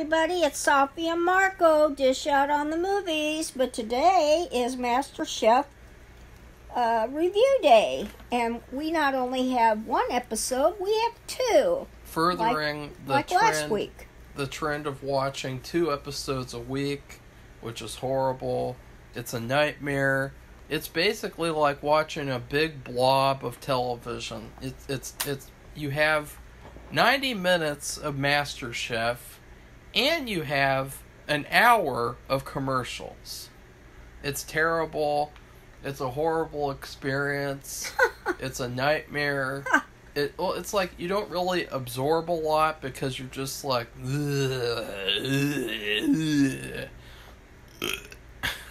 Everybody, it's Safi and Marco, dish out on the movies, but today is Masterchef review day, and we not only have one episode, we have two. Furthering like last week. The trend of watching 2 episodes a week, which is horrible. It's a nightmare. It's basically like watching a big blob of television. It's you have 90 minutes of MasterChef, and you have an hour of commercials. It's terrible. It's a horrible experience. It's a nightmare. It's like you don't really absorb a lot because you're just like,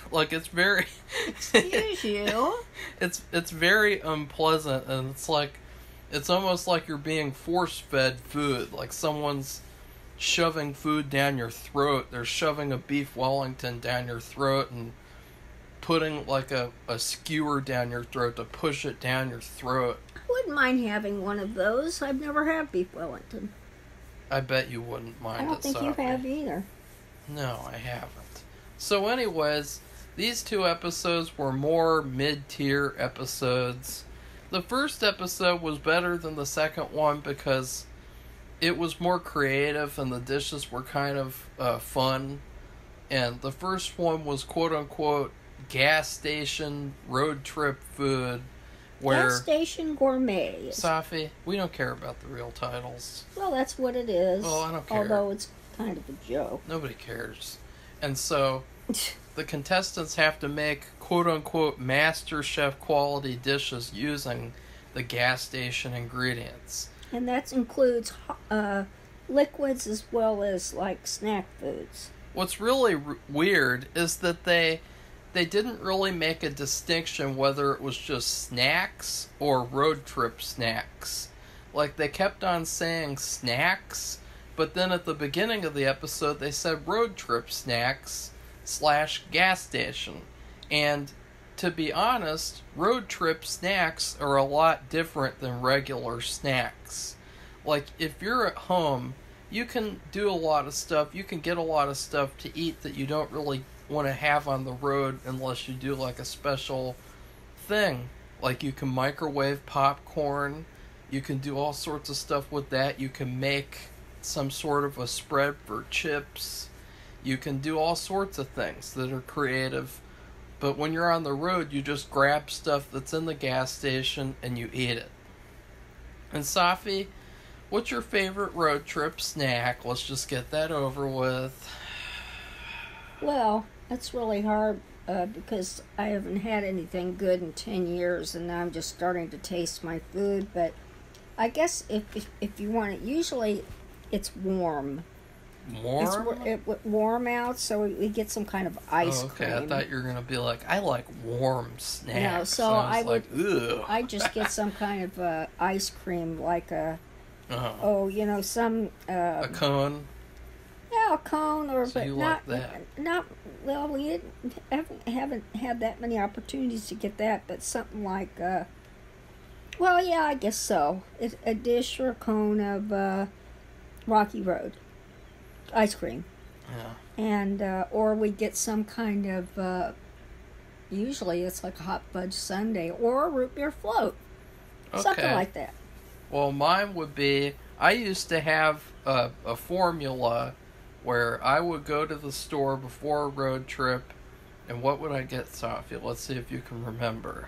like it's very. Excuse you. It's very unpleasant, and it's almost like you're being force-fed food. Like someone's shoving food down your throat. They're shoving a beef Wellington down your throat and putting like a skewer down your throat to push it down your throat. I wouldn't mind having one of those. I've never had beef Wellington. I bet you wouldn't mind it, I don't think you have either. No, I haven't. So anyways, these 2 episodes were more mid-tier episodes. The first episode was better than the second one because it was more creative and the dishes were kind of fun. And the first one was quote-unquote gas station road trip food. Where Gas station gourmet. Safi, we don't care about the real titles. Well, that's what it is. Well, I don't care. Although it's kind of a joke. Nobody cares. And so the contestants have to make quote-unquote MasterChef quality dishes using the gas station ingredients. And that includes liquids as well as like snack foods. What's really weird is that they didn't really make a distinction whether it was just snacks or road trip snacks. Like, they kept on saying snacks, but then at the beginning of the episode they said road trip snacks / gas station. And to be honest, road trip snacks are a lot different than regular snacks. Like, if you're at home, you can do a lot of stuff, you can get a lot of stuff to eat that you don't really want to have on the road unless you do like a special thing. Like, you can microwave popcorn, you can do all sorts of stuff with that, you can make some sort of a spread for chips, you can do all sorts of things that are creative. But when you're on the road, you just grab stuff that's in the gas station and you eat it. And Safi, what's your favorite road trip snack? Let's just get that over with. Well, that's really hard because I haven't had anything good in 10 years and now I'm just starting to taste my food. But I guess if you want it, usually it's warm. Warm? It's warm out, so we get some kind of ice okay. cream. I thought you were going to be like, I like warm snacks. No, so I would, ugh. I just get some kind of ice cream, like a, a some... a cone? Yeah, a cone, or so but you not like that. Not well. We haven't had that many opportunities to get that, but something like well, yeah, I guess so. It's a dish or a cone of Rocky Road ice cream. Yeah. And or we get some kind of usually it's like a hot fudge sundae or a root beer float, something like that. Well, mine would be, I used to have a formula where I would go to the store before a road trip, and what would I get, Safi? Let's see if you can remember.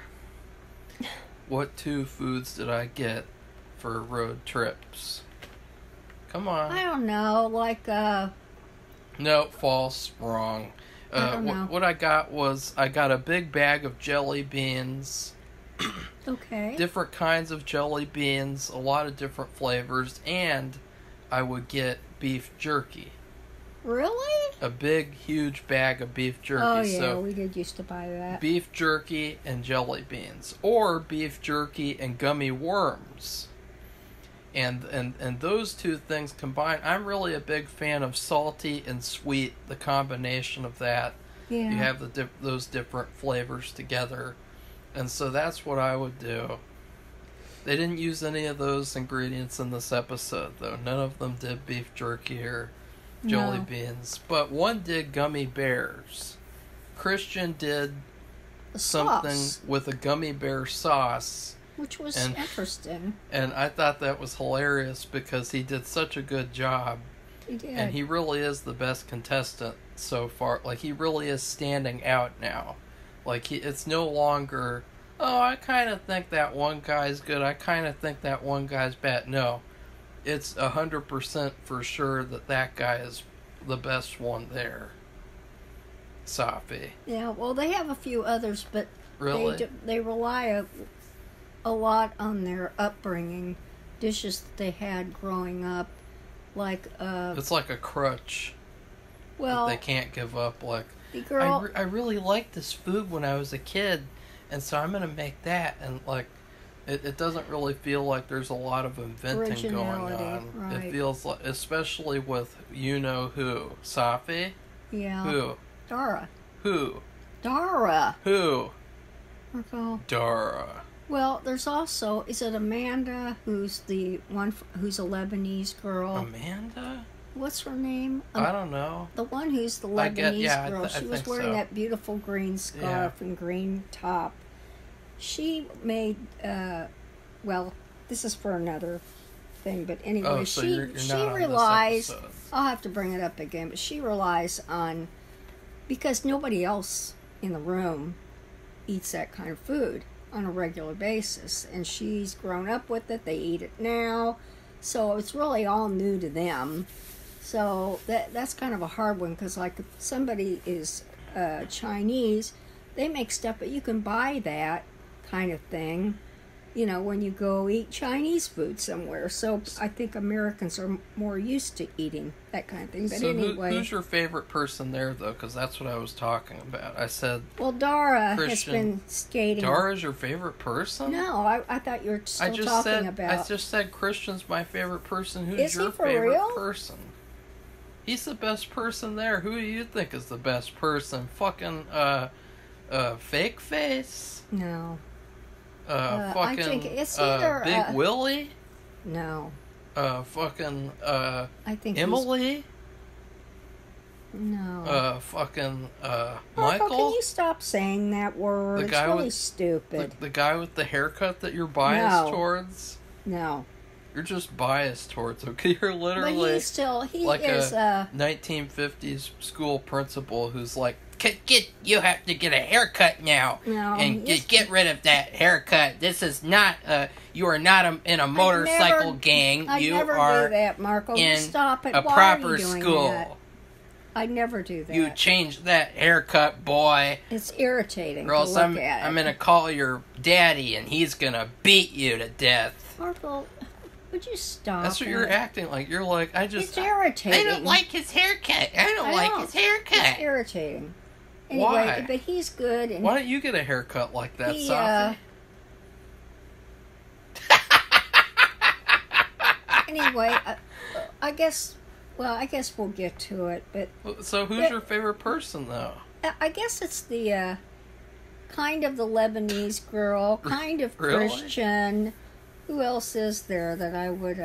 What 2 foods did I get for road trips? Come on. I don't know, like No, false, wrong. I don't know. What I got was, I got a big bag of jelly beans. Okay. Different kinds of jelly beans, a lot of different flavors, and I would get beef jerky. Really? A big, huge bag of beef jerky. Oh, yeah, so we did used to buy that. Beef jerky and jelly beans. Or beef jerky and gummy worms. And those 2 things combined, I'm really a big fan of salty and sweet, the combination of that. Yeah. You have those different flavors together. And so that's what I would do. They didn't use any of those ingredients in this episode, though. None of them did beef jerky or jelly No. beans, but one did gummy bears. Christian did The something sauce, with a gummy bear sauce, which was and- interesting. and I thought that was hilarious because he did such a good job. He did. And he really is the best contestant so far. Like, he really is standing out now. Like, it's no longer, oh, I kind of think that one guy's good. I kind of think that one guy's bad. No. It's 100% for sure that guy is the best one there. Safi. Yeah, well, they have a few others, but Really? they rely a lot on their upbringing, dishes that they had growing up, like It's like a crutch well, that they can't give up. Like, the girl. I really liked this food when I was a kid, and so I'm going to make that. And, like, it doesn't really feel like there's a lot of inventing going Originality, on. right. It feels like, especially with you-know-who. Safi? Yeah. Who? Dara. Who? Dara. Who? Marco. Dara. Well, there's also, is it Amanda, who's the one who's a Lebanese girl? Amanda? What's her name? I don't know. The one who's the I get- Lebanese yeah, I girl. th- I She was think wearing so. that beautiful green scarf and green top. She made, well, this is for another thing, but anyway, Oh, so you're not she on this relies, episode. I'll have to bring it up again, but she relies on, because nobody else in the room eats that kind of food on a regular basis, and she's grown up with it. They eat it now, so it's really all new to them. So that's kind of a hard one, because like if somebody is Chinese, they make stuff, but you can buy that kind of thing, you know, when you go eat Chinese food somewhere. So I think Americans are more used to eating that kind of thing. But So anyway, who's your favorite person there, though? Because that's what I was talking about. I said, well, Dara Christian. has been skating. Dara's your favorite person? No, I thought you were still I just talking said about. I just said Christian's my favorite person. Who's Is he your for favorite real? person? He's the best person there. Who do you think is the best person? Fucking fake face? No, Fucking I think it's either, Big Willie? no. Fucking I think Emily? no. Fucking Marco, Michael? can you stop saying that word? The It's guy really with- stupid. The guy with the haircut that you're biased No. towards? No, You're just biased towards him. You're but literally he's still like is. a 1950s school principal who's like, you have to get a haircut now. No, And he's- get rid of that haircut. This is not, you are not in a motorcycle gang. I'd You never are do that, Marco. You in stop it. a Why proper are you doing school. that? I'd never do that. You change that haircut, boy. It's irritating Or to else look I'm at. going to call your daddy and he's going to beat you to death. Marco, would you stop? That's what you're it? acting like. You're like, It's irritating. I don't like his haircut. I don't like his haircut. It's irritating. Anyway, Why? but he's good. And Why don't you get a haircut like that, he, Safi? anyway, I guess. Well, I guess we'll get to it, but So who's your favorite person, though? I guess it's the kind of the Lebanese girl, kind of Really? Christian. Who else is there that I would?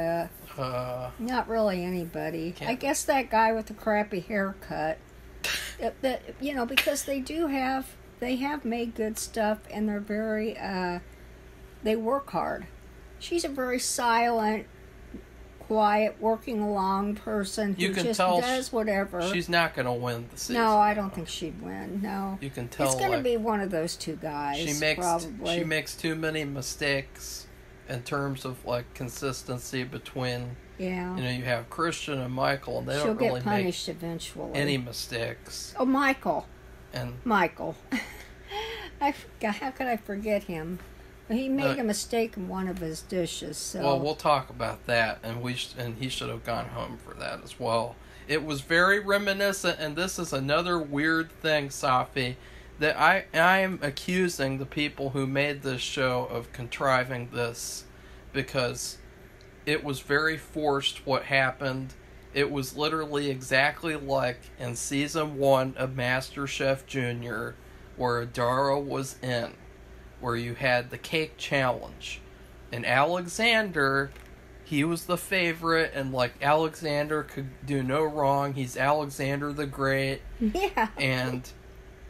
Not really anybody. Can't- I guess that guy with the crappy haircut. That you know, because they have made good stuff, and they're very they work hard. She's a very silent, quiet, working along person who You can just tell does whatever. She's not going to win the season. No, I don't think she'd win. No, You can tell. it's going to like, be one of those two guys. she makes too many mistakes in terms of like consistency between. Yeah, You know, you have Christian and Michael, and they she'll don't really get punished eventually. make any mistakes. Oh, Michael. And I forgot. How could I forget him? He made a mistake in one of his dishes. So well, we'll talk about that, and he should have gone home for that as well. It was very reminiscent, and this is another weird thing, Safi, that I am accusing the people who made this show of contriving this, because it was very forced what happened. It was literally exactly like in season 1 of MasterChef Junior, where Dara was in, where you had the cake challenge. And Alexander, he was the favorite, and like Alexander could do no wrong. He's Alexander the Great. Yeah. And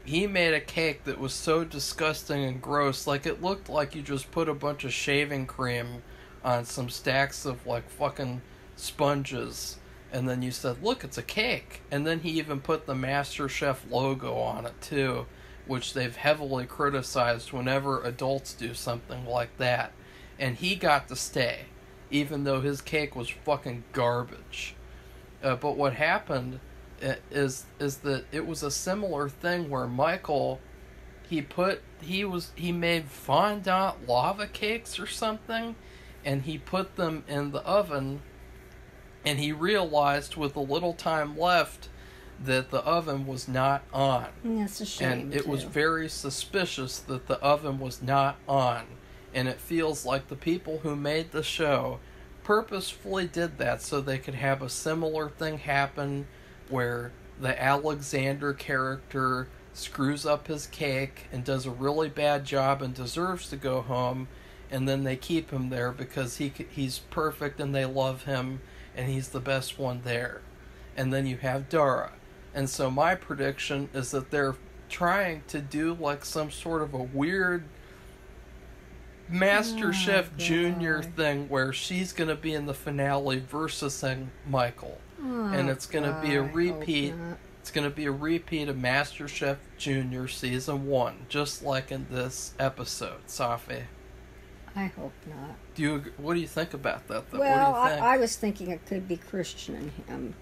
he made a cake that was so disgusting and gross. Like, it looked like you just put a bunch of shaving cream on some stacks of like fucking sponges, and then you said, look, it's a cake. And then he even put the MasterChef logo on it too, which they've heavily criticized whenever adults do something like that. And he got to stay, even though his cake was fucking garbage. But what happened is that it was a similar thing where Michael, he made fondant lava cakes or something, and he put them in the oven, and he realized with a little time left that the oven was not on. That's a shame. And it was very suspicious that the oven was not on. And it feels like the people who made the show purposefully did that so they could have a similar thing happen where the Alexander character screws up his cake and does a really bad job and deserves to go home, and then they keep him there because he's perfect and they love him and he's the best one there. And then you have Dara. And so my prediction is that they're trying to do like some sort of a weird MasterChef Junior thing where she's going to be in the finale versus Michael. And it's going to be a repeat. It's going to be a repeat of MasterChef Junior Season 1, just like in this episode, Safi. I hope not. What do you think about that, though? Well, what do you think? I was thinking it could be Christian and him,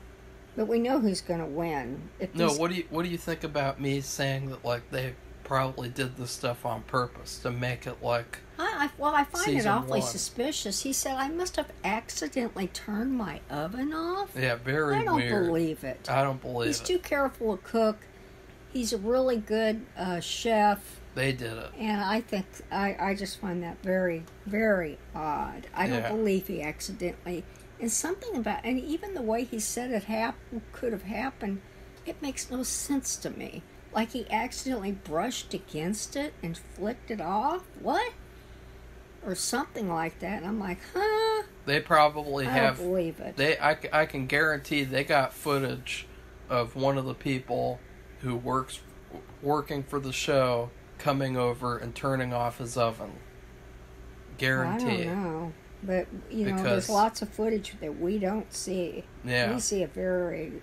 but we know who's going to win. What do you think about me saying that like they probably did this stuff on purpose to make it like? I find it awfully 1. Suspicious. He said I must have accidentally turned my oven off. Yeah, very weird. I don't believe it. I don't believe He's it. too careful to cook. He's a really good chef. They did it. And I think, I just find that very, very odd. I don't believe he accidentally, and something about, and even the way he said it could have happened, it makes no sense to me. Like he accidentally brushed against it and flicked it off? What? Or something like that. And I'm like, huh? They probably I don't believe it. I can guarantee they got footage of one of the people who working for the show coming over and turning off his oven. Guarantee. I don't know. But, there's lots of footage that we don't see. Yeah. We see a very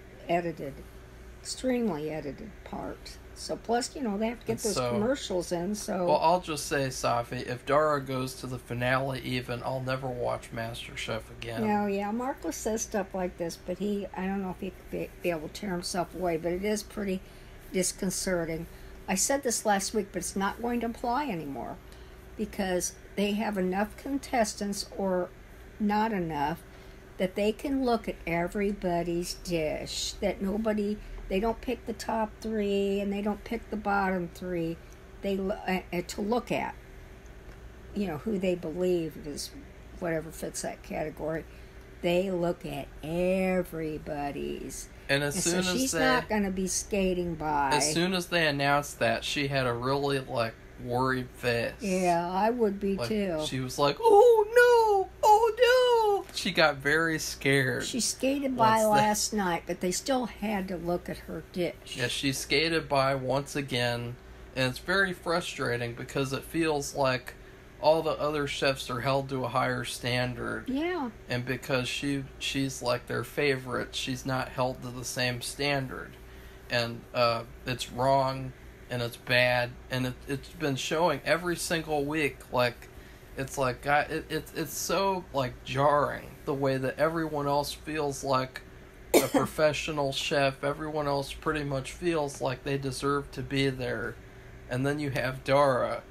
extremely edited part. So, plus, they have to get those commercials in, so... Well, I'll just say, Safi, if Dara goes to the finale even, I'll never watch MasterChef again. No, yeah, Marcus says stuff like this, but I don't know if he could be able to tear himself away, but it is pretty disconcerting. I said this last week, but it's not going to apply anymore because they have enough contestants, or not enough, that they can look at everybody's dish. That they don't pick the top 3 and they don't pick the bottom 3. They to look at, who they believe is whatever fits that category. They look at everybody's. And so she's not going to be skating by. As soon as they announced that, she had a really, worried face. Yeah, I would be, too. She was like, oh, no! Oh, no! She got very scared. She skated by last night, but they still had to look at her dish. Yeah, she skated by once again, and it's very frustrating because it feels like all the other chefs are held to a higher standard. Yeah. And because she's like their favorite, she's not held to the same standard. And it's wrong, and it's bad, and it's been showing every single week. It's so jarring the way that everyone else feels like a professional chef. Everyone else pretty much feels like they deserve to be there. And then you have Dara,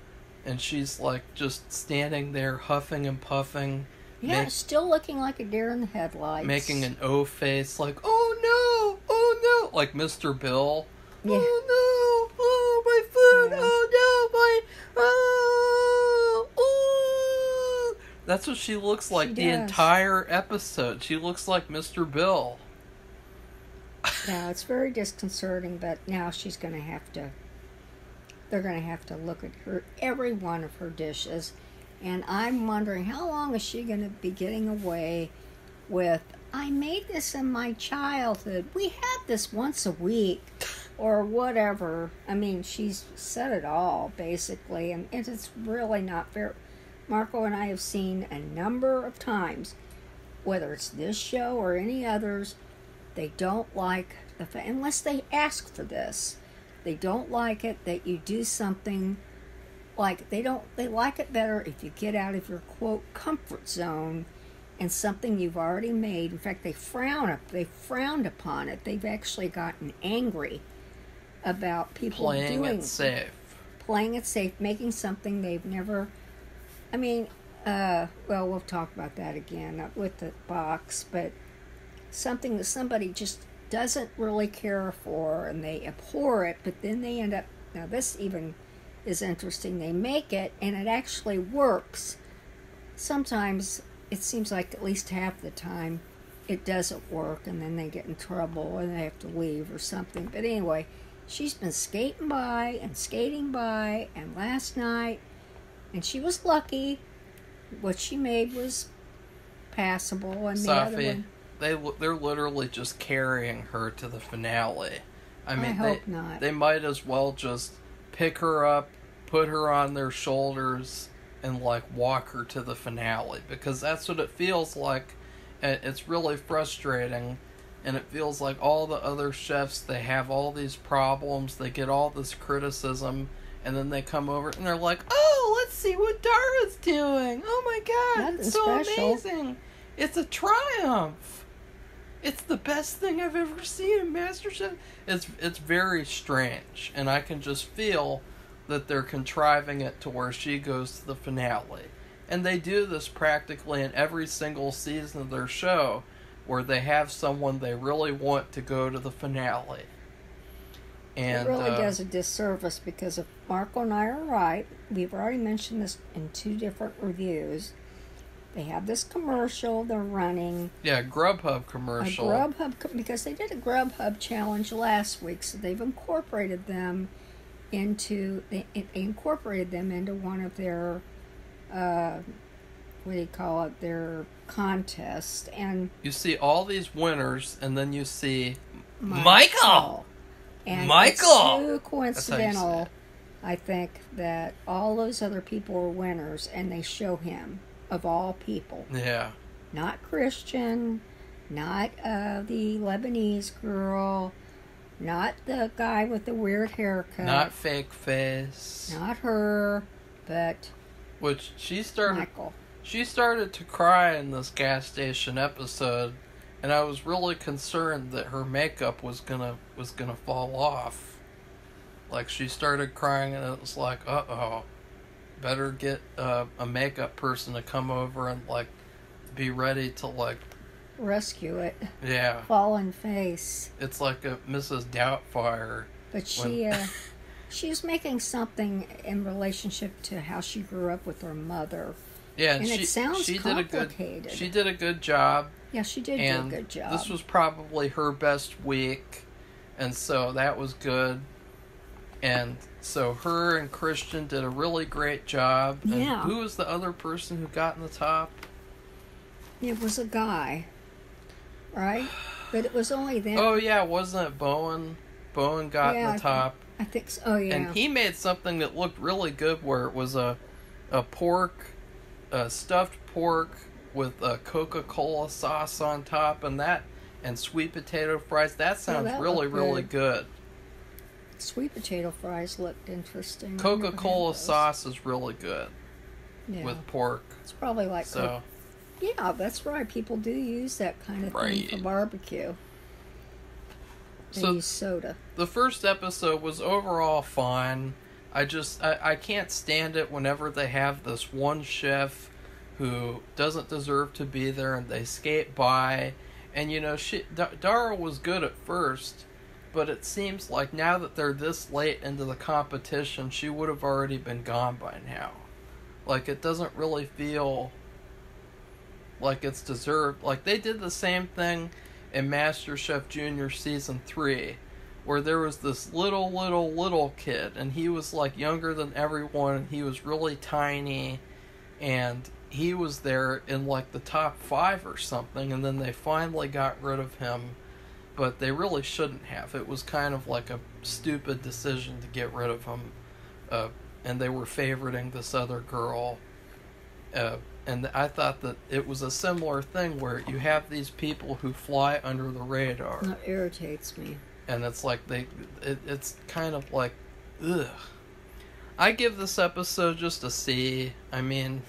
and she's just standing there huffing and puffing. Yeah, still looking like a deer in the headlights. Making an O face oh no, like Mr. Bill. Yeah. Oh no, oh my food, yeah. Oh no, ooh. That's what she looks like the entire episode. She looks like Mr. Bill. Yeah, it's very disconcerting, but now she's going to have to... They're going to have to look at every one of her dishes And I'm wondering, how long is she going to be getting away with, I made this in my childhood. We had this once a week or whatever. I mean, she's said it all, basically. And it's really not fair. Marco and I have seen a number of times, whether it's this show or any others, they don't like unless they ask for this. They don't like it that you do something like they like it better if you get out of your quote comfort zone and something you've already made. In fact, they frowned upon it. They've actually gotten angry about people playing it safe, making something they've never. I mean, well, we'll talk about that again, not with the box, but something that somebody just doesn't really care for and they abhor it, but then they end up, now this even is interesting, they make it and it actually works. Sometimes it seems like at least half the time it doesn't work and then they get in trouble and they have to leave or something. But anyway, she's been skating by and last night, and she was lucky. What she made was passable, and the other one, they're literally just carrying her to the finale. I mean, I hope not. They might as well just pick her up, put her on their shoulders, and like walk her to the finale, because that's what it feels like. It's really frustrating, and it feels like all the other chefs, they have all these problems, they get all this criticism, and then they come over and they're like, oh, let's see what Dara's doing. Oh my God, Nothing it's so special. amazing. It's a triumph. It's the best thing I've ever seen in MasterChef. It's very strange, and I can just feel that they're contriving it to where she goes to the finale. And they do this practically in every single season of their show, where they have someone they really want to go to the finale. And it really does a disservice, because if Marco and I are right, we've already mentioned this in 2 different reviews. They have this commercial they're running. Yeah, Grubhub commercial. Because they did a Grubhub challenge last week, so they've incorporated them into one of their their contests. And you see all these winners, and then you see Michael. And Michael! It's too coincidental, I think, that all those other people are winners, and they show him, of all people. Yeah. Not Christian, not the Lebanese girl, not the guy with the weird haircut. Not fake face. Not her, but which she started. Michael. She started to cry in this gas station episode, and I was really concerned that her makeup was gonna fall off. Like, she started crying, and it was like, uh-oh, better get a makeup person to come over and like be ready to like rescue it. Yeah. Fallen face. It's like a Mrs. Doubtfire. But she was making something in relationship to how she grew up with her mother. Yeah, and it sounds complicated. She did a good job. Yeah, she did do a good job. This was probably her best week, and so that was good. And so her and Christian did a really great job. And yeah. Who was the other person who got in the top? It was a guy, right? But it was only them. Oh yeah, wasn't it Bowen? Bowen got in the top. I think so. Oh yeah. And he made something that looked really good, where it was a stuffed pork with a Coca-Cola sauce on top, and sweet potato fries. That sounds really good. Sweet potato fries looked interesting. Coca-Cola sauce is really good with pork. It's probably like yeah, that's right. People do use that kind of thing for barbecue. They use soda. The first episode was overall fine. I can't stand it whenever they have this one chef who doesn't deserve to be there and they skate by. And Dara was good at first, but it seems like now that they're this late into the competition, she would have already been gone by now. Like, it doesn't really feel like it's deserved. Like, they did the same thing in MasterChef Junior Season 3, where there was this little kid, and he was like younger than everyone, and he was really tiny, and he was there in like the top 5 or something, and then they finally got rid of him, but they really shouldn't have. It was kind of like a stupid decision to get rid of him, and they were favoriting this other girl, and I thought that it was a similar thing where you have these people who fly under the radar. That irritates me. And it's like it's kind of like, ugh. I give this episode just a C. I mean,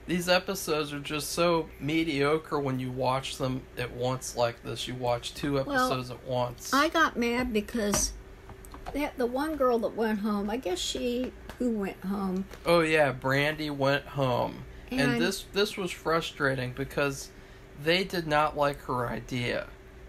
these episodes are just so mediocre when you watch them at once like this. You watch 2 episodes at once. I got mad because the one girl that went home, I guess who went home? Oh yeah, Brandy went home. And this was frustrating because they did not like her idea.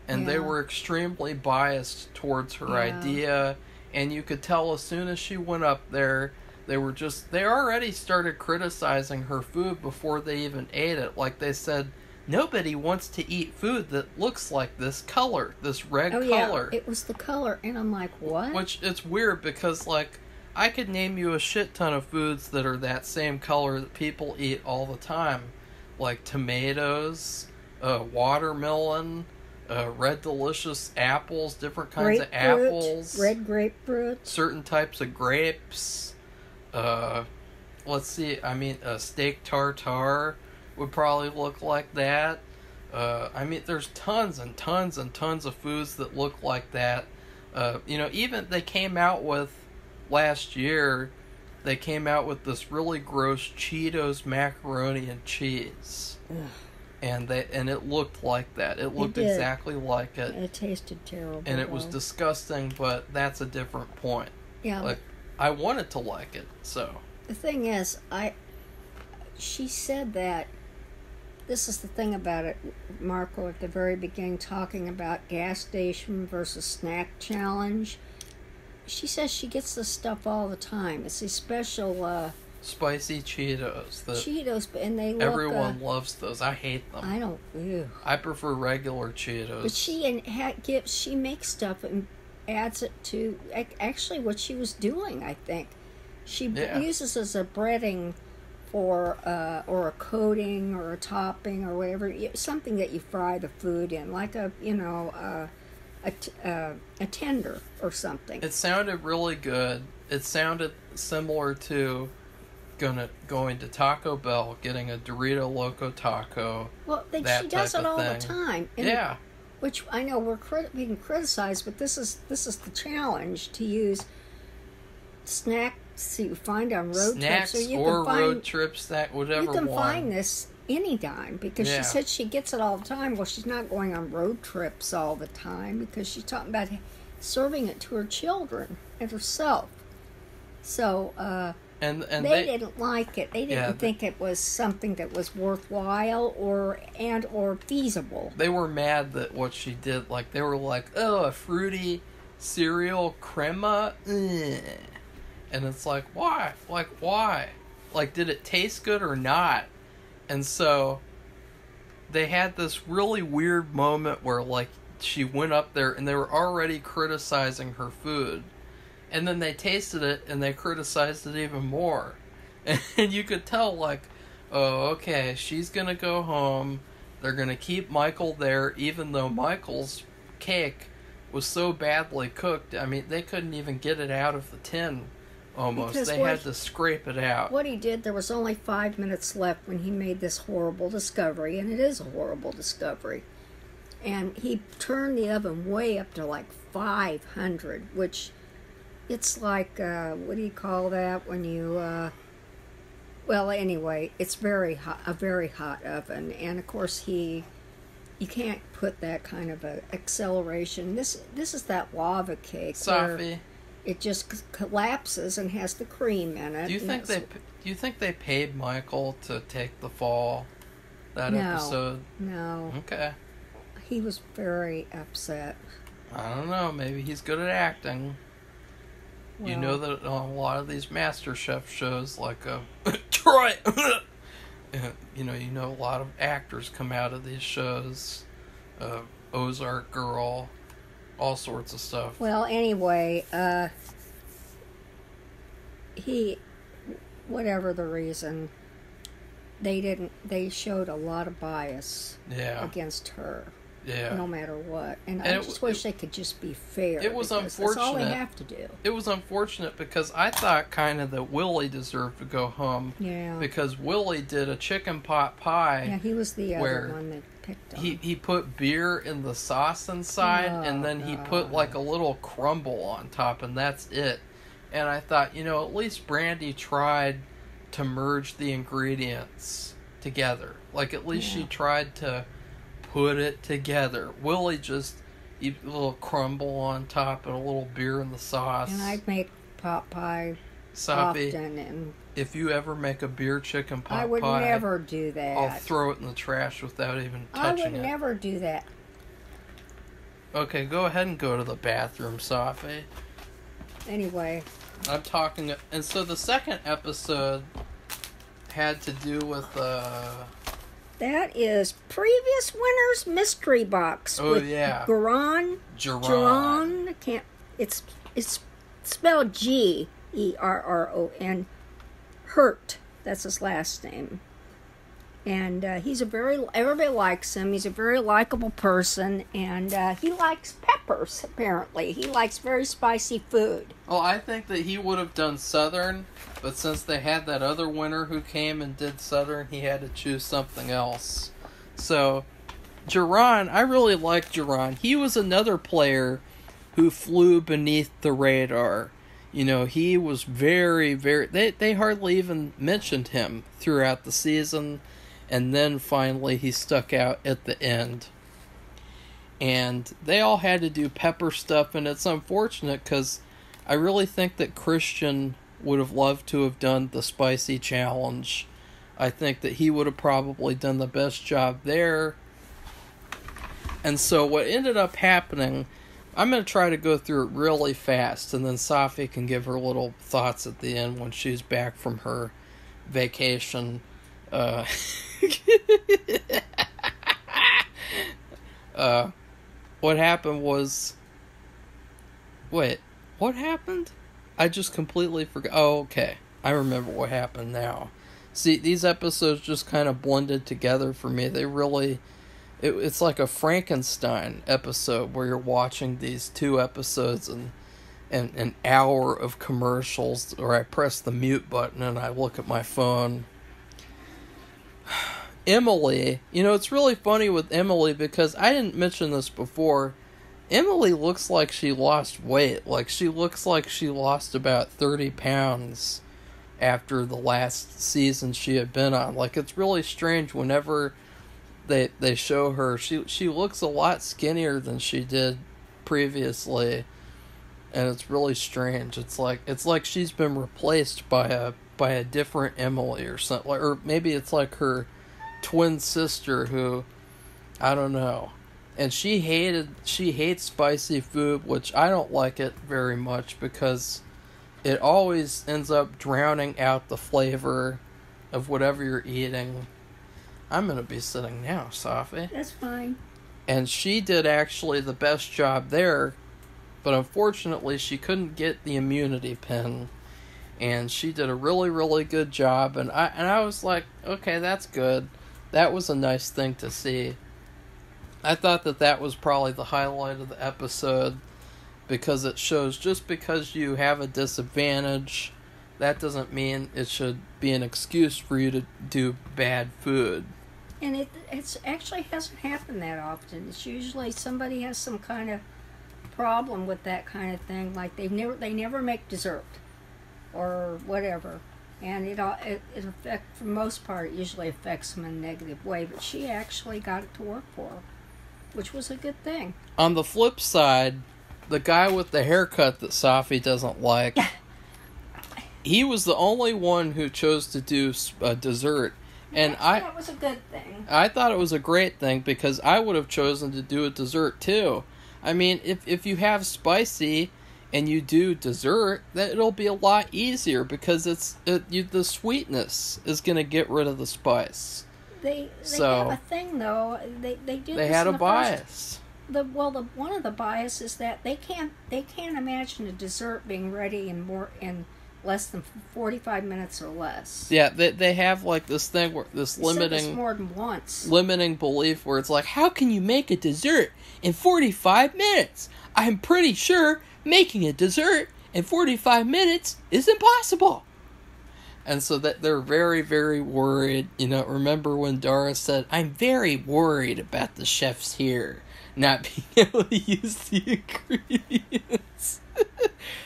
And they were extremely biased towards her idea. And you could tell as soon as she went up there, they already started criticizing her food before they even ate it. Like they said, nobody wants to eat food that looks like this color, this red color. Yeah, it was the color. And I'm like, what? Which, it's weird because, like, I could name you a shit ton of foods that are that same color that people eat all the time. Like tomatoes, watermelon, red delicious apples, different kinds of apples. Red grapefruit. Certain types of grapes. Let's see, I mean, steak tartare would probably look like that. I mean, there's tons and tons and tons of foods that look like that. Even they came out with, last year, they came out with this really gross Cheetos macaroni and cheese. Ugh. And it looked like that. It looked exactly like it. It tasted terrible. And it was disgusting, but that's a different point. Yeah. Like, I wanted to like it, so. The thing is, she said that, this is the thing about it, Marco, at the very beginning, talking about gas station versus snack challenge. She says she gets this stuff all the time. It's these special spicy Cheetos. Cheetos, and they look... Everyone loves those. I hate them. I don't... Ew. I prefer regular Cheetos. But she makes stuff and adds it to... Actually, what she was doing, I think. She uses as a breading for... or a coating or a topping or whatever. Something that you fry the food in. Like a tender or something. It sounded really good. It sounded similar to going to Taco Bell, getting a Dorito Loco taco. Well, she does it all the time. And which I know we're being criticized, but this is the challenge, to use snacks you find on road trips. Road trips, whatever. You can find this anytime, because she said she gets it all the time. Well, she's not going on road trips all the time, because she's talking about serving it to her children and herself. So and they didn't like it. They didn't think it was something that was worthwhile or feasible. They were mad that what she did, like they were like, oh, a fruity cereal crema, ugh. And it's like, why? Like, why? Like, did it taste good or not? And so they had this really weird moment where, like, she went up there and they were already criticizing her food. And then they tasted it and they criticized it even more. And you could tell, like, oh, okay, she's going to go home. They're going to keep Michael there, even though Michael's cake was so badly cooked. I mean, they couldn't even get it out of the tin. Almost. Because they had to scrape it out. What he did, there was only 5 minutes left when he made this horrible discovery, and it is a horrible discovery. And he turned the oven way up to like 500, which it's like, what do you call that when you, well, anyway, it's very hot, a very hot oven. And of course you can't put that kind of a acceleration. This is that lava cake. Safi. It just collapses and has the cream in it. Do you think they paid Michael to take the fall that episode? No. Okay. He was very upset. I don't know. Maybe he's good at acting. Well, you know that on a lot of these MasterChef shows, like Troy, you know a lot of actors come out of these shows. Ozark Girl. All sorts of stuff. Well, anyway, he, whatever the reason, they didn't. They showed a lot of bias against her. Yeah. No matter what. And I just wish they could just be fair. It was unfortunate. That's all they have to do. It was unfortunate because I thought kind of that Willie deserved to go home. Yeah. Because Willie did a chicken pot pie. Yeah, he was the other one that picked on. He put beer in the sauce inside, and then he put like a little crumble on top, and that's it. And I thought, at least Brandy tried to merge the ingredients together. Like, at least she tried to put it together. Willie just eat a little crumble on top and a little beer in the sauce. And I'd make pot pie Safi, often. And if you ever make a beer chicken pot pie, I would never do that. I'll throw it in the trash without even touching it. I would never do that. Okay, go ahead and go to the bathroom, Safi. Anyway. I'm talking... And so the second episode had to do with... That is Previous Winner's Mystery Box. Oh, with yeah. Geron. I can't... It's spelled Gerron. Hurt. That's his last name. And everybody likes him. He's a very likable person. And he likes peppers, apparently. He likes very spicy food. Well, I think that he would have done Southern, but since they had that other winner who came and did Southern, he had to choose something else. So, Geron, I really like Geron. He was another player who flew beneath the radar. He was very, very... They hardly even mentioned him throughout the season, and then finally he stuck out at the end. And they all had to do pepper stuff, and it's unfortunate because I really think that Christian would have loved to have done the spicy challenge. I think that he would have probably done the best job there. And so what ended up happening... I'm going to try to go through it really fast, and then Safi can give her little thoughts at the end when she's back from her vacation. What happened was... Wait, what happened? I just completely forgot. Oh, okay. I remember what happened now. See, these episodes just kind of blended together for me. They really... It's like a Frankenstein episode where you're watching these two episodes and an hour of commercials, or I press the mute button and I look at my phone. Emily, it's really funny with Emily because I didn't mention this before. Emily looks like she lost weight. Like, she looks like she lost about 30 pounds after the last season she had been on. Like, it's really strange whenever... They show her, she looks a lot skinnier than she did previously, and it's really strange. It's like she's been replaced by a different Emily or something, or maybe it's like her twin sister who, I don't know. And she hates spicy food, which I don't like it very much because it always ends up drowning out the flavor of whatever you're eating. I'm going to be sitting now, Safi. That's fine. And she did actually the best job there, but unfortunately she couldn't get the immunity pin. And she did a really, really good job. And I was like, okay, that's good. That was a nice thing to see. I thought that was probably the highlight of the episode, because it shows just because you have a disadvantage, that doesn't mean it should be an excuse for you to do bad food. And it's actually hasn't happened that often. It's usually somebody has some kind of problem with that kind of thing. Like they never make dessert or whatever, and it affects, for the most part, it usually affects them in a negative way. But she actually got it to work for her, which was a good thing. On the flip side, the guy with the haircut that Safi doesn't like, he was the only one who chose to do dessert. And that was a good thing. I thought it was a great thing because I would have chosen to do a dessert too. I mean, if you have spicy and you do dessert, that it'll be a lot easier because the sweetness is going to get rid of the spice. They have a thing though. They do. They had a bias. One of the biases is that they can't imagine a dessert being ready in less than 45 minutes or less. Yeah, they have like this thing where this They said this limiting more than once. limiting belief where it's like, how can you make a dessert in 45 minutes? I'm pretty sure making a dessert in 45 minutes is impossible. And so that they're very, very worried. You know, remember when Dara said, I'm very worried about the chefs here not being able to use the ingredients.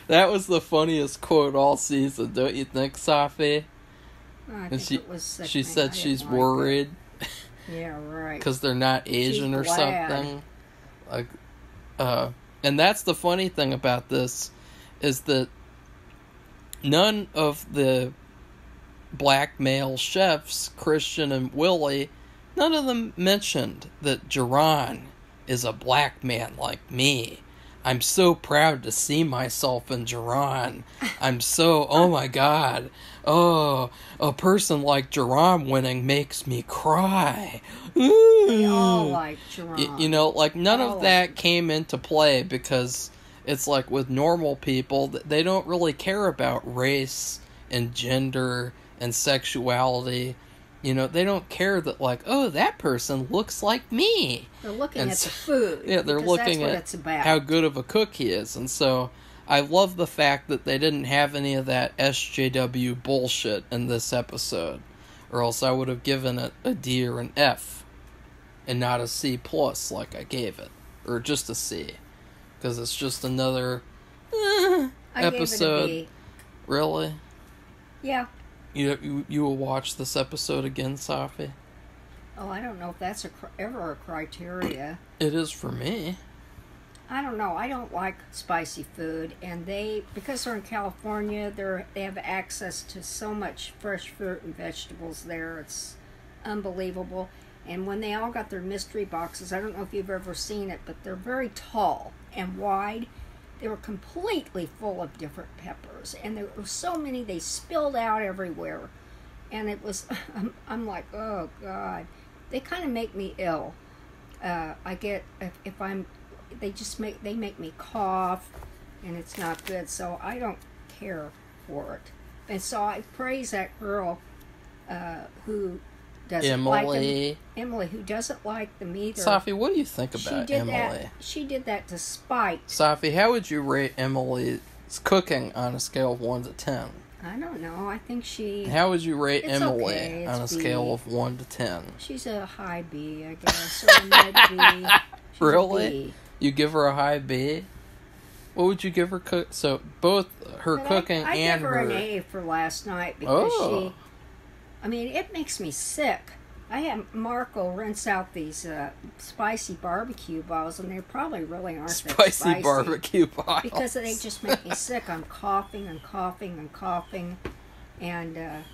That was the funniest quote all season, don't you think, Safi? I And think it was she said she's like worried. Yeah, right. Because they're not Asian She's or glad. something. Like, and that's the funny thing about this, is that none of the black male chefs, Christian and Willie, none of them mentioned that Jerron is a black man like me. I'm so proud to see myself in Jerron. I'm so, oh my God. Oh, a person like Jerron winning makes me cry. Ooh. They all like Jerron. You know, like none All of that came into play because it's like with normal people, they don't really care about race and gender and sexuality. You know, they don't care that, like, oh, that person looks like me. They're looking And at so- the food. Yeah, they're because looking that's what at it's about. how good of a cook he is. And so I love the fact that they didn't have any of that SJW bullshit in this episode. Or else I would have given it a D or an F and not a C plus like I gave it. Or just a C. Because it's just another episode. I gave it a B. Really? Yeah. You will watch this episode again, Safi? Oh, I don't know if that's ever a criteria. It is for me. I don't know. I don't like spicy food, and because they're in California, they have access to so much fresh fruit and vegetables there. It's unbelievable. And when they all got their mystery boxes, I don't know if you've ever seen it, but they're very tall and wide. They were completely full of different peppers, and there were so many they spilled out everywhere. And it was, I'm like, oh God, they kind of make me ill. I get if I'm, they make me cough, and it's not good. So I don't care for it. And so I praise that girl who doesn't like them. Emily, who doesn't like them either. Safi, what do you think about Emily? She did that to spite. Safi, how would you rate Emily's cooking on a scale of 1 to 10? I don't know. I think she... How would you rate It's Emily okay, on a it's scale B. of 1 to 10? She's a high B, I guess, or a mid B. She's Really? a B. You give her a high B? What would you give her So both her But cooking I and give her her... an A for last night because Oh. I mean, it makes me sick. I had Marco rinse out these spicy barbecue balls, and they probably really aren't that Spicy barbecue balls. because they just make me sick. I'm coughing and coughing and coughing, and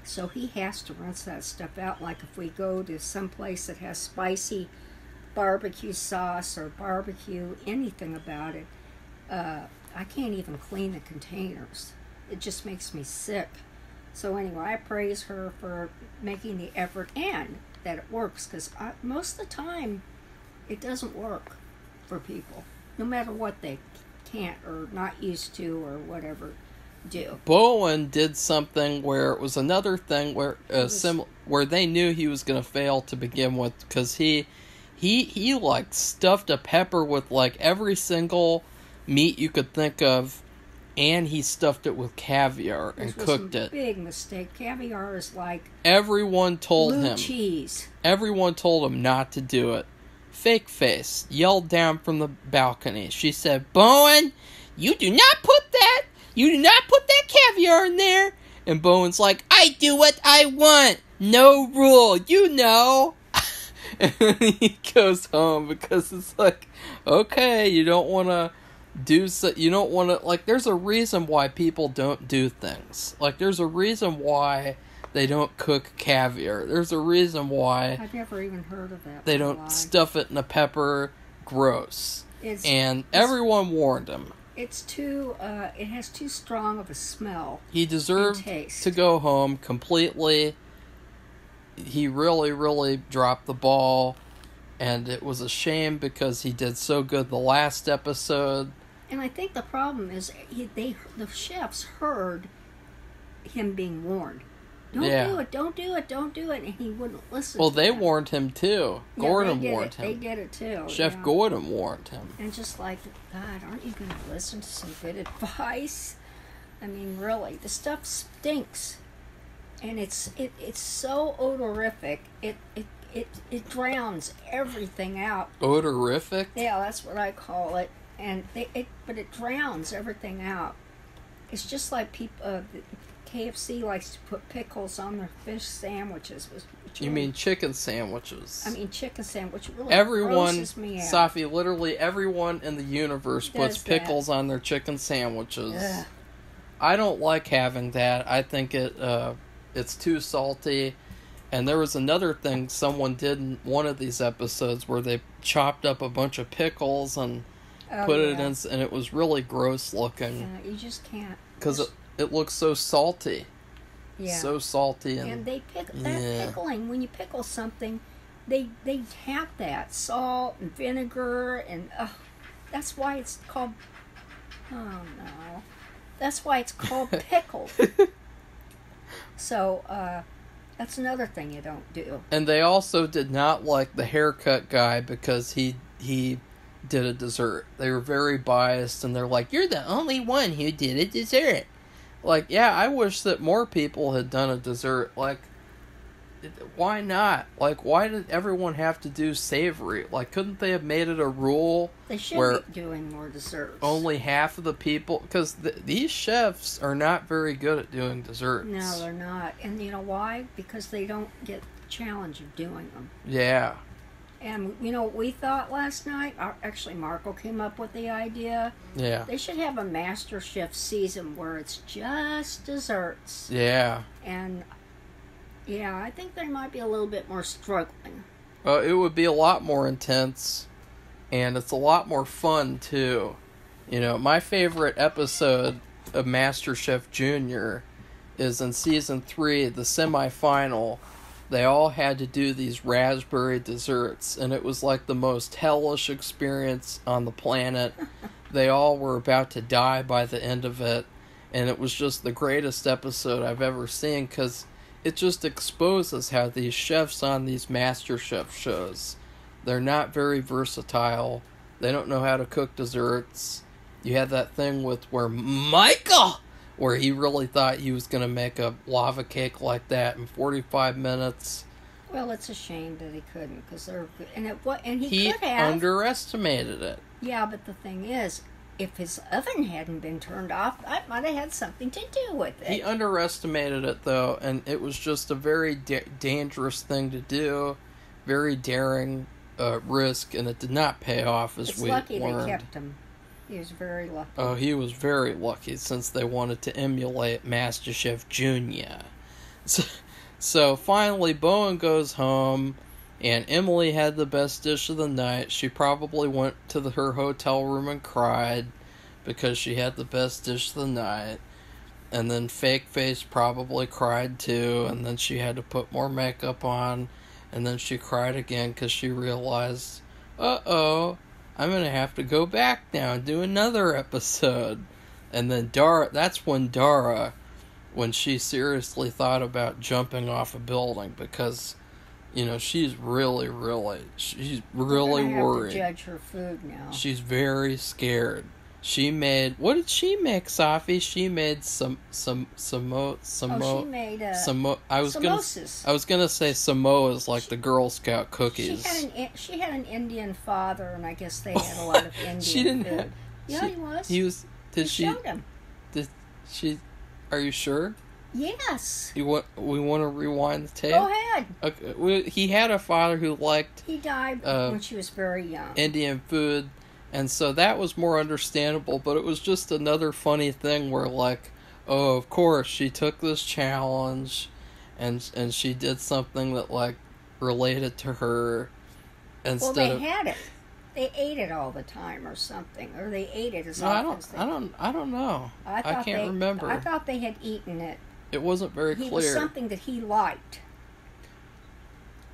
so he has to rinse that stuff out. Like if we go to some place that has spicy barbecue sauce or barbecue anything about it, I can't even clean the containers. It just makes me sick. So anyway, I praise her for making the effort and that it works, because most of the time it doesn't work for people, no matter what they can't or not used to or whatever do. Bowen did something where it was another thing where where they knew he was going to fail to begin with, because he like stuffed a pepper with like every single meat you could think of. And he stuffed it with caviar and cooked it. Big mistake. Caviar is like Everyone told blue him. cheese. Everyone told him not to do it. Fake Face yelled down from the balcony. She said, "Bowen, you do not put that caviar in there." And Bowen's like, "I do what I want. No rule, you know." And then he goes home because it's like, okay, you don't want to you don't want to, like, there's a reason why people don't do things. Like, there's a reason why they don't cook caviar. There's a reason why I've never even heard of that. they don't stuff it in a pepper. Gross. And everyone warned him. It's too, it has too strong of a smell. He deserved to go home completely. He really, really dropped the ball. And it was a shame because he did so good the last episode. And I think the problem is the chefs heard him being warned. Don't do it, don't do it, don't do it. And he wouldn't listen Well, to they them. warned him too. Gordon warned him. They did it too. Chef Gordon warned him. And just like, God, aren't you going to listen to some good advice? I mean, really, the stuff stinks. And it's so odorific. It drowns everything out. Odorific? Yeah, that's what I call it. And but it drowns everything out. It's just like people. KFC likes to put pickles on their fish sandwiches. You mean chicken sandwiches? I mean chicken sandwich. Really everyone, grosses me out. Safi, literally everyone in the universe puts pickles on their chicken sandwiches. Ugh. I don't like having that. I think it's too salty. And there was another thing someone did in one of these episodes where they chopped up a bunch of pickles and put it in, and it was really gross looking. Yeah, you just can't. Because it looks so salty. Yeah. So salty. And they pickling. When you pickle something, they have that salt and vinegar, and that's why it's called. Oh no, that's why it's called pickled. So that's another thing you don't do. And they also did not like the haircut guy because he did a dessert. They were very biased, and they're like, "You're the only one who did a dessert." Like, yeah, I wish that more people had done a dessert. Like, why not? Like, why did everyone have to do savory? Like, couldn't they have made it a rule? They should be doing more desserts. Only half of the people... Because these chefs are not very good at doing desserts. No, they're not. And you know why? Because they don't get the challenge of doing them. Yeah. And, you know what we thought last night? Actually, Marco came up with the idea. Yeah. They should have a MasterChef season where it's just desserts. Yeah. And, yeah, I think they might be a little bit more struggling. Well, it would be a lot more intense, and it's a lot more fun, too. You know, my favorite episode of MasterChef Junior is in Season 3, the semifinal. They all had to do these raspberry desserts, and it was like the most hellish experience on the planet. They all were about to die by the end of it, and it was just the greatest episode I've ever seen, because it just exposes how these chefs on these MasterChef shows, they're not very versatile. They don't know how to cook desserts. You had that thing with where he really thought he was going to make a lava cake like that in 45 minutes. Well, it's a shame that he couldn't, because he could have. He underestimated it. Yeah, but the thing is, if his oven hadn't been turned off, that might have had something to do with it. He underestimated it, though, and it was just a very dangerous thing to do, very daring risk, and it did not pay off, as we learned. It's lucky they kept him. He was very lucky. Oh, he was very lucky, since they wanted to emulate MasterChef Junior. So finally, Bowen goes home, and Emily had the best dish of the night. She probably went to her hotel room and cried because she had the best dish of the night. And then Fake Face probably cried too, and then she had to put more makeup on, and then she cried again because she realized, uh-oh, I'm going to have to go back now and do another episode. And then that's when Dara, when she seriously thought about jumping off a building, because, you know, she's really worried. To judge her food now. She's very scared. She made, what did she make, Safi? She made samosas. I was gonna say Samoas, like the Girl Scout cookies. She had an Indian father, and I guess they had a lot of Indian food. He was. Showed him. Did she? Are you sure? Yes. We want to rewind the tape? Go ahead. Okay. He had a father who liked. He died when she was very young. Indian food. And so that was more understandable, but it was just another funny thing where, like, oh, of course, she took this challenge, and she did something that, like, related to her, instead Well, they had it. They ate it all the time or something, or they ate it as often as they I don't know. I can't remember. I thought they had eaten it. It wasn't very clear. It was something that he liked.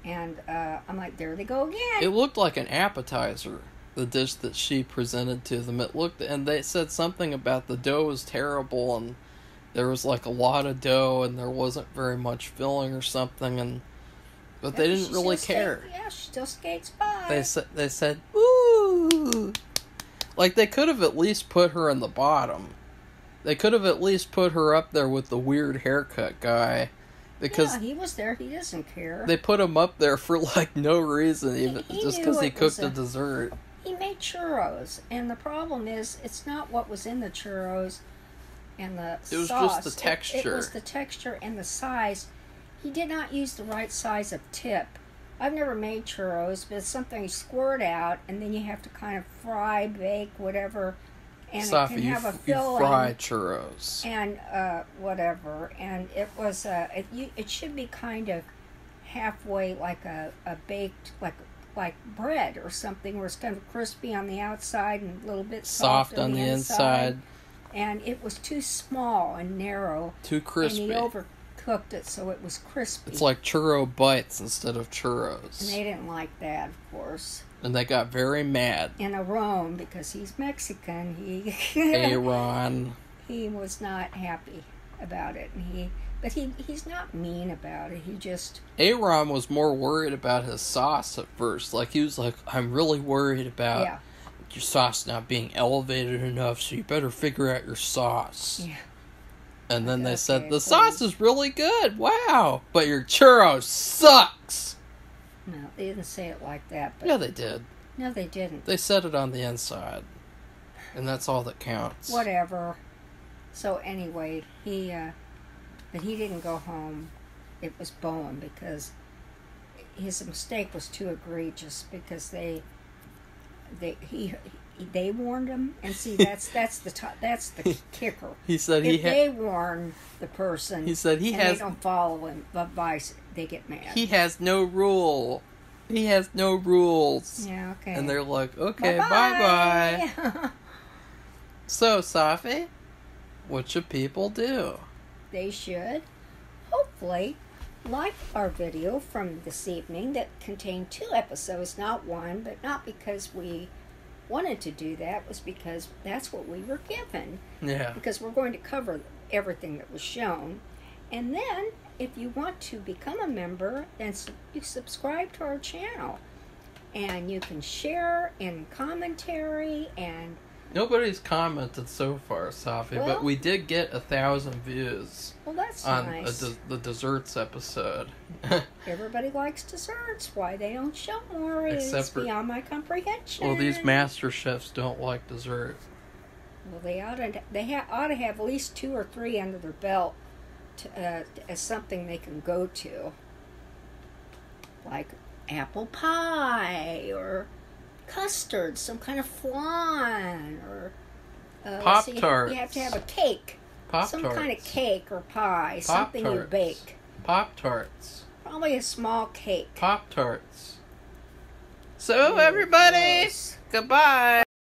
And I'm like, there they go again. It looked like an appetizer. the dish that she presented to them. It looked, and they said something about the dough was terrible, and there was like a lot of dough, and there wasn't very much filling or something, but they didn't really care. She still skates by. They said, ooh, like they could have at least put her in the bottom. They could have at least put her up there with the weird haircut guy. Because he was there. He doesn't care. They put him up there for like no reason, even just because he cooked a dessert. He made churros, and the problem is, it's not what was in the churros and the sauce. It was just the texture. It was the texture and the size. He did not use the right size of tip. I've never made churros, but it's something you squirt out, and then you have to kind of fry, bake, whatever. And Safi, it can have a filling. You fry churros. And whatever. And it was, it should be kind of halfway like a baked, like bread or something, where it's kind of crispy on the outside and a little bit soft on the inside. And it was too small and narrow. Too crispy. And he overcooked it so it was crispy. It's like churro bites instead of churros. And they didn't like that, of course. And they got very mad. And Aaron, because he's Mexican, Aaron. He was not happy about it. But he's not mean about it. He just... Aaron was more worried about his sauce at first. Like, he was like, I'm really worried about your sauce not being elevated enough, so you better figure out your sauce. Yeah. And then they said, the sauce is really good. Wow. But your churro sucks. No, they didn't say it like that. But yeah, they did. No, they didn't. They said it on the inside. And that's all that counts. Whatever. So anyway, but he didn't go home. It was Bowen, because his mistake was too egregious, because they warned him, and see, that's the kicker. He said if they warn the person, he said they don't follow him, advice, they get mad. He has no rule. He has no rules. Yeah, okay. And they're like, okay, bye. So, Safi, what should people do? They should, hopefully, like our video from this evening that contained 2 episodes, not 1, but not because we wanted to do that, was because that's what we were given. Yeah. Because we're going to cover everything that was shown. And then, if you want to become a member, then you subscribe to our channel. And you can share in commentary and... Nobody's commented so far, Safi, but we did get 1,000 views. Well, that's on nice. The desserts episode. Everybody likes desserts. Why they don't show more is beyond my comprehension. Well, these master chefs don't like dessert. Well, they ought to have at least 2 or 3 under their belt as something they can go to, like apple pie or custard, some kind of flan, or Pop-Tarts. You have to have a cake. Pop-Tarts. Some kind of cake or pie. Something you bake. Pop-Tarts. Probably a small cake. Pop-Tarts. So, everybody, goodbye.